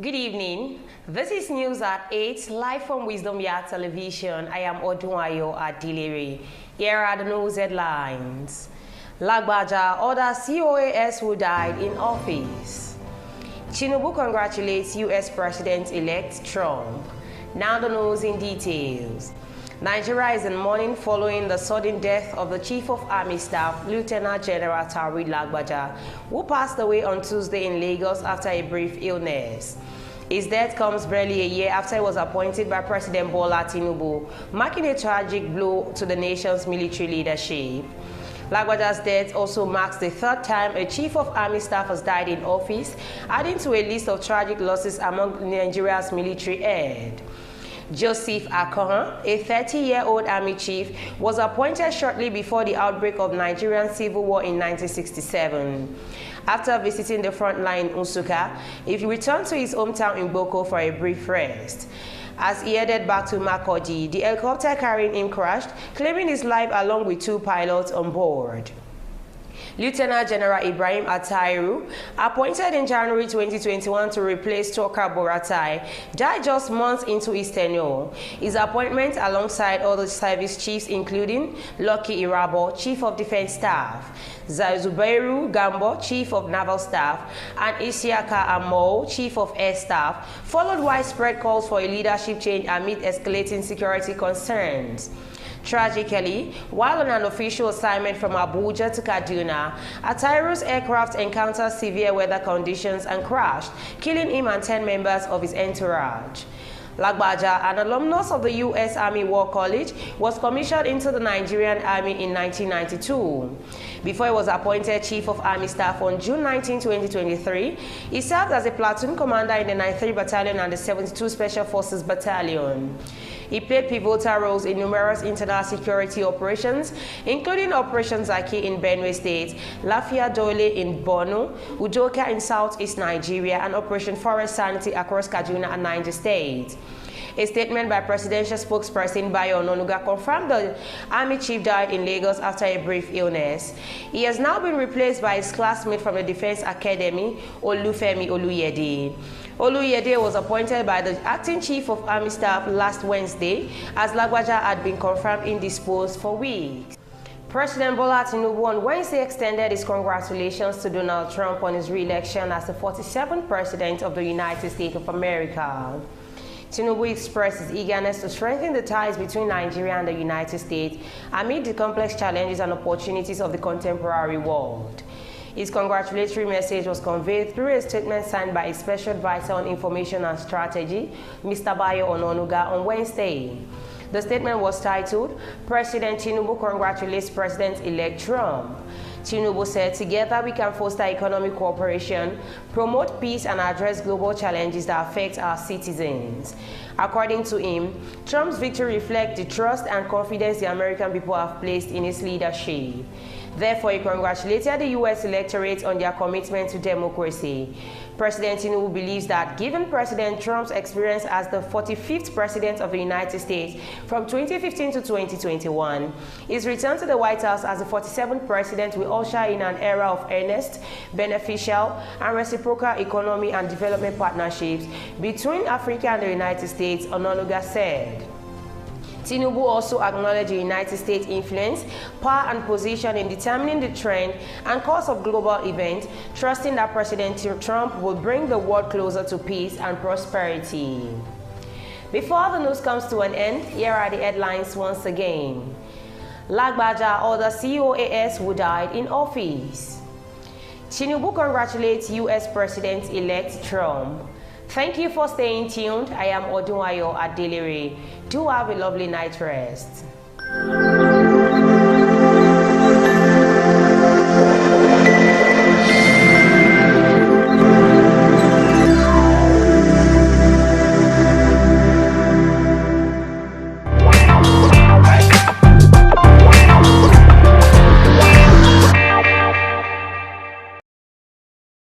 Good evening. This is news at 8, live from Wisdom Yard Television. I am Odunwayo Adilere. Here are the news headlines. Lagbaja orders COAS who died in office. Tinubu congratulates U.S. President-elect Trump. Now the news in details. Nigeria is in mourning following the sudden death of the Chief of Army Staff, Lieutenant General Taoreed Lagbaja, who passed away on Tuesday in Lagos after a brief illness. His death comes barely a year after he was appointed by President Bola Tinubu, marking a tragic blow to the nation's military leadership. Lagbaja's death also marks the third time a Chief of Army Staff has died in office, adding to a list of tragic losses among Nigeria's military head. Joseph Akohan, a 30-year-old army chief, was appointed shortly before the outbreak of Nigerian civil war in 1967. After visiting the front line in Nsukka, he returned to his hometown in Boko for a brief rest. As he headed back to Makurdi, the helicopter carrying him crashed, claiming his life along with 2 pilots on board. Lieutenant General Ibrahim Attairu, appointed in January 2021 to replace Toka Boratai, died just months into his tenure. His appointment alongside other service chiefs including Lucky Irabo, Chief of Defense Staff, Zubairu Gambo, Chief of Naval Staff, and Isiaka Amo, Chief of Air Staff, followed widespread calls for a leadership change amid escalating security concerns. Tragically, while on an official assignment from Abuja to Kaduna, Attairu's aircraft encountered severe weather conditions and crashed, killing him and 10 members of his entourage. Lagbaja, an alumnus of the U.S. Army War College, was commissioned into the Nigerian Army in 1992. Before he was appointed Chief of Army Staff on June 19, 2023, he served as a platoon commander in the 93 Battalion and the 72 Special Forces Battalion. He played pivotal roles in numerous internal security operations, including Operation Zaki in Benue State, Lafia Dole in Borno, Udoka in Southeast Nigeria, and Operation Forest Sanity across Kaduna and Niger State. A statement by presidential spokesperson Bayo Ononuga confirmed the Army chief died in Lagos after a brief illness. He has now been replaced by his classmate from the Defense Academy, Olufemi Oluyede. Oluyede was appointed by the acting Chief of Army Staff last Wednesday, as Lagbaja had been confirmed indisposed for weeks. President Bola Tinubu on Wednesday extended his congratulations to Donald Trump on his re-election as the 47th President of the United States of America. Tinubu expressed his eagerness to strengthen the ties between Nigeria and the United States amid the complex challenges and opportunities of the contemporary world. His congratulatory message was conveyed through a statement signed by a Special Advisor on Information and Strategy, Mr. Bayo Ononuga, on Wednesday. The statement was titled, President Tinubu congratulates President-elect Trump. Tinubu said, together we can foster economic cooperation, promote peace, and address global challenges that affect our citizens. According to him, Trump's victory reflects the trust and confidence the American people have placed in his leadership. Therefore, he congratulated the U.S. electorate on their commitment to democracy. President Tinubu believes that given President Trump's experience as the 45th President of the United States from 2015 to 2021, his return to the White House as the 47th President will usher in an era of earnest, beneficial, and reciprocal economic and development partnerships between Africa and the United States, Ononuga said. Tinubu also acknowledged the United States' influence, power, and position in determining the trend and course of global events, trusting that President Trump will bring the world closer to peace and prosperity. Before the news comes to an end, here are the headlines once again. Lagbaja orders COAS who died in office. Tinubu congratulates U.S. President-elect Trump. Thank you for staying tuned. I am Odunwayo Adilere. Do have a lovely night rest.